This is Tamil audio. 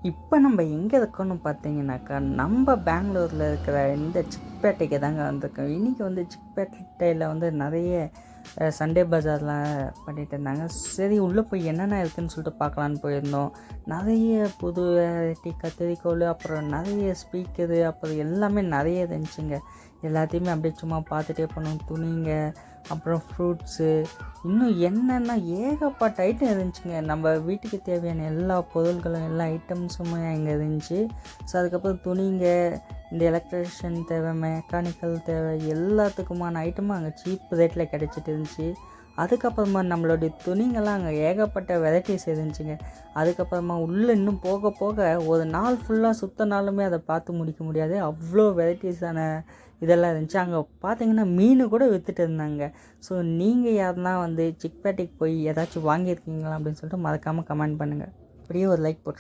இப்போ நம்ம எங்கே இருக்கோன்னு பார்த்தீங்கன்னாக்கா, நம்ம பெங்களூரில் இருக்கிற இந்த சிக்பேட்டைக்கு தாங்க வந்திருக்கோம். இன்றைக்கி வந்து சிக்பேட்டையில் வந்து நிறைய சண்டே பஜார்லாம் பண்ணிகிட்டு இருந்தாங்க. சரி உள்ளே போய் என்னென்ன இருக்குதுன்னு சொல்லிட்டு பார்க்கலான்னு போயிருந்தோம். நிறைய புது வெரைட்டி கத்தரிக்கோல், அப்புறம் நிறைய ஸ்பீக்கரு, அப்புறம் எல்லாமே நிறைய இருந்துச்சுங்க. எல்லாத்தையுமே அப்படியே சும்மா பார்த்துட்டே போனோம். துணிங்க, அப்புறம் ஃப்ரூட்ஸு, இன்னும் என்னென்னா ஏகப்பட்ட ஐட்டம் இருந்துச்சுங்க. நம்ம வீட்டுக்கு தேவையான எல்லா பொருட்களும், எல்லா ஐட்டம்ஸுமே அங்கே இருந்துச்சு. ஸோ அதுக்கப்புறம் துணிங்க, இந்த எலக்ட்ரிஷியன் தேவை, மெக்கானிக்கல் தேவை, எல்லாத்துக்குமான ஐட்டமும் அங்கே சீப் ரேட்டில் கிடச்சிட்டு இருந்துச்சு. அதுக்கப்புறமா நம்மளுடைய துணிங்கள்லாம் அங்கே ஏகப்பட்ட வெரைட்டிஸ் இருந்துச்சுங்க. அதுக்கப்புறமா உள்ளே இன்னும் போக போக ஒரு நாள் ஃபுல்லாக சுற்றினாலுமே அதை பார்த்து முடிக்க முடியாது, அவ்வளோ வெரைட்டிஸான இதெல்லாம் இருந்துச்சு. அங்கே பார்த்தீங்கன்னா மீன் கூட விற்றுட்டு இருந்தாங்க. ஸோ நீங்கள் யாருன்னா வந்து சிக்பேட்டைக்கு போய் ஏதாச்சும் வாங்கியிருக்கீங்களா அப்படின்னு சொல்லிட்டு மறக்காமல் கமெண்ட் பண்ணுங்கள். அப்படியே ஒரு லைக் போட்டுருங்க.